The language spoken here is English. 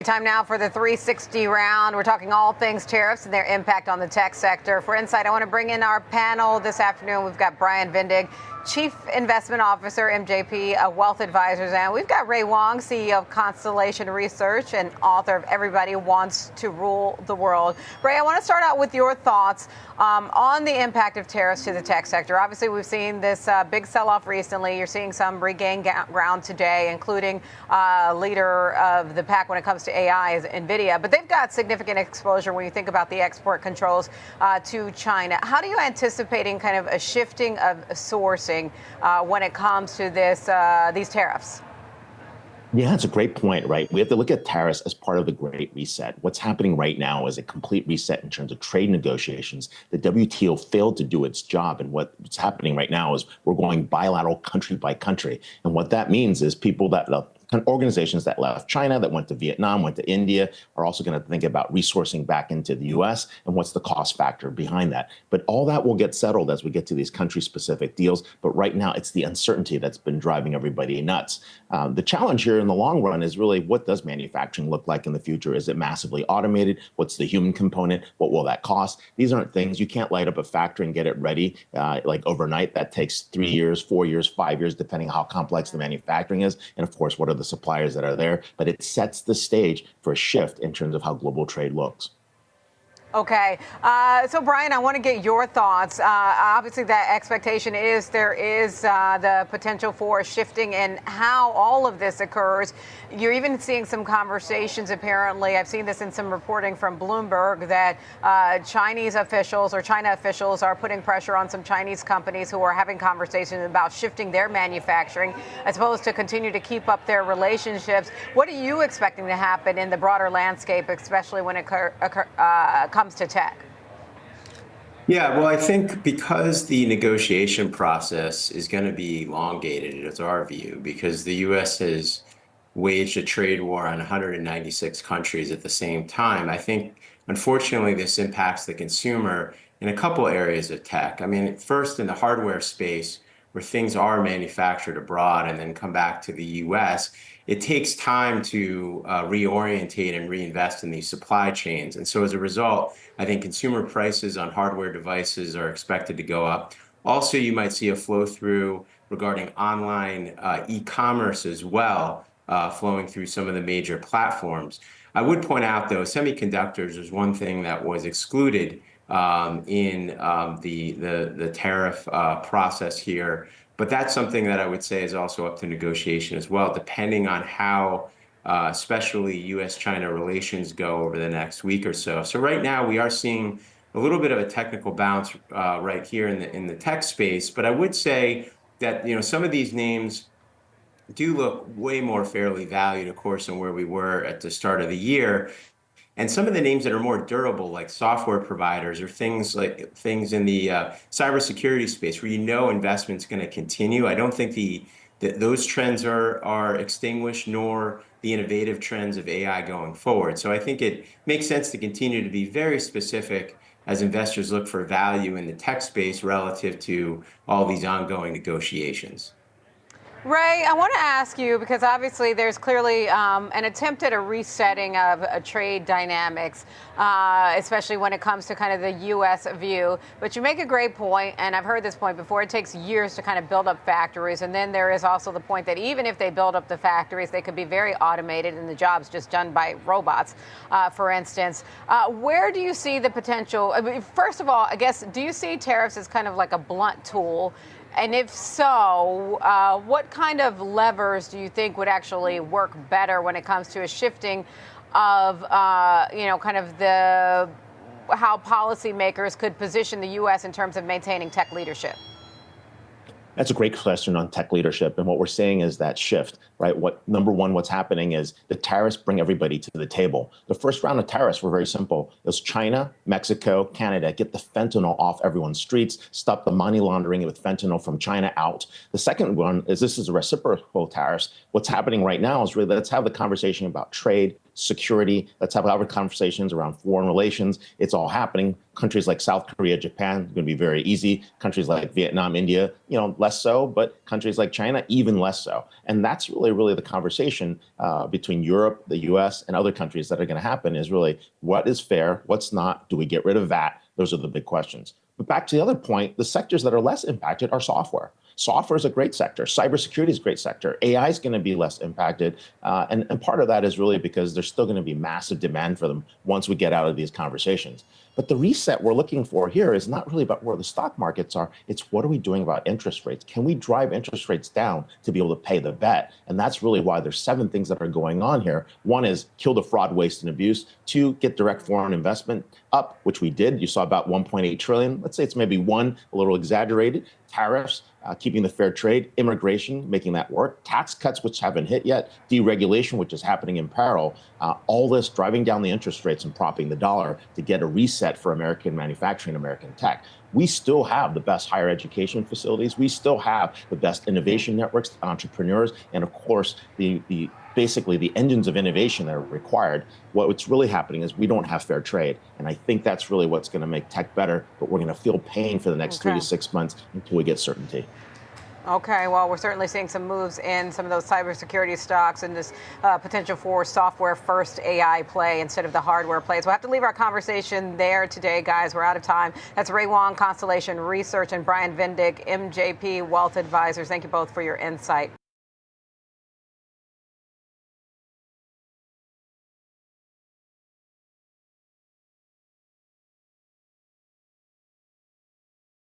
time now for the 360 round. We're talking all things tariffs and their impact on the tech sector. For insight, I want to bring in our panel this afternoon. We've got Brian Vendig, Chief Investment Officer, MJP, Wealth Advisors, and we've got Wang, CEO of Constellation Research and author of Everybody Wants to Rule the World. Ray, I want to start out with your thoughts on the impact of tariffs to the tech sector. Obviously, we've seen this big sell-off recently. You're seeing some regain ground today, including leader of the pack when it comes to AI is NVIDIA. But they've got significant exposure when you think about the export controls to China. How do you anticipating kind of a shifting of sourcing when it comes to these tariffs? Yeah, that's a great point, right? We have to look at tariffs as part of the Great Reset. What's happening right now is a complete reset in terms of trade negotiations. The WTO failed to do its job, and what's happening right now is we're going bilateral country by country. And what that means is people that organizations that left China, that went to Vietnam, went to India, are also going to think about resourcing back into the U.S. and what's the cost factor behind that. But all that will get settled as we get to these country-specific deals. But right now, it's the uncertainty that's been driving everybody nuts. The challenge here in the long run is really, what does manufacturing look like in the future? Is it massively automated? What's the human component? What will that cost? These aren't things you can't light up a factory and get it ready like overnight. That takes 3 years, 4 years, 5 years, depending on how complex the manufacturing is. And of course, what are the suppliers that are there? But it sets the stage for a shift in terms of how global trade looks. Okay. So, Brian, I want to get your thoughts. Obviously, the expectation is there is the potential for shifting in how all of this occurs. You're even seeing some conversations, apparently. I've seen this in some reporting from Bloomberg that Chinese officials or China officials are putting pressure on some Chinese companies who are having conversations about shifting their manufacturing as opposed to continue to keep up their relationships. What are you expecting to happen in the broader landscape, especially when it comes to tech? Yeah, well, I think because the negotiation process is going to be elongated, it's our view, because the U.S. has waged a trade war on 196 countries at the same time. I think, unfortunately, this impacts the consumer in a couple areas of tech. I mean, first, in the hardware space, where things are manufactured abroad and then come back to the U.S., it takes time to reorientate and reinvest in these supply chains. And so as a result, I think consumer prices on hardware devices are expected to go up. Also, you might see a flow through regarding online e-commerce as well, flowing through some of the major platforms. I would point out, though, semiconductors is one thing that was excluded in the tariff process here. But that's something that I would say is also up to negotiation as well, depending on how especially U.S.-China relations go over the next week or so. So right now we are seeing a little bit of a technical bounce right here in the tech space. But I would say that some of these names do look way more fairly valued, of course, than where we were at the start of the year. And some of the names that are more durable, like software providers or things in the cybersecurity space, where investment's going to continue. I don't think those trends are extinguished, nor the innovative trends of AI going forward. So I think it makes sense to continue to be very specific as investors look for value in the tech space relative to all these ongoing negotiations. Ray, I want to ask you, because obviously there's clearly an attempt at a resetting of trade dynamics, especially when it comes to kind of the U.S. view. But you make a great point, and I've heard this point before. It takes years to kind of build up factories. And then there is also the point that even if they build up the factories, they could be very automated and the job's just done by robots, for instance. Where do you see the potential? I mean, first of all, I guess, do you see tariffs as kind of like a blunt tool? And if so, what kind of levers do you think would actually work better when it comes to a shifting of, kind of how policymakers could position the U.S. in terms of maintaining tech leadership? That's a great question on tech leadership. And what we're seeing is that shift, right? Number one, what's happening is the tariffs bring everybody to the table. The first round of tariffs were very simple. It was China, Mexico, Canada, get the fentanyl off everyone's streets, stop the money laundering with fentanyl from China out. The second one is this is a reciprocal tariffs. What's happening right now is really, let's have the conversation about trade, security. Let's have other conversations around foreign relations. It's all happening. Countries like South Korea, Japan, going to be very easy. Countries like Vietnam, India, less so, but countries like China, even less so. And that's really the conversation between Europe, the US, and other countries that are going to happen is really what is fair, what's not, do we get rid of that? Those are the big questions. But back to the other point, the sectors that are less impacted are software. Software is a great sector. Cybersecurity is a great sector. AI is going to be less impacted. And part of that is really because there's still going to be massive demand for them once we get out of these conversations. But the reset we're looking for here is not really about where the stock markets are. It's what are we doing about interest rates? Can we drive interest rates down to be able to pay the bet? And that's really why there's 7 things that are going on here. One is kill the fraud, waste, and abuse. 2, get direct foreign investment up, which we did. You saw about 1.8 trillion. Let's say it's maybe 1, a little exaggerated. Tariffs, keeping the fair trade, immigration, making that work, tax cuts, which haven't hit yet, deregulation, which is happening in parallel, all this driving down the interest rates and propping the dollar to get a reset for American manufacturing, American tech. We still have the best higher education facilities. We still have the best innovation networks, entrepreneurs, and of course, basically the engines of innovation that are required. What's really happening is we don't have fair trade. And I think that's really what's going to make tech better, but we're going to feel pain for the next 3 to 6 months until we get certainty. Okay, well, we're certainly seeing some moves in some of those cybersecurity stocks and this potential for software first AI play instead of the hardware plays. We'll have to leave our conversation there today, guys. We're out of time. That's Ray Wang, Constellation Research, and Brian Vendig, MJP Wealth Advisors. Thank you both for your insight.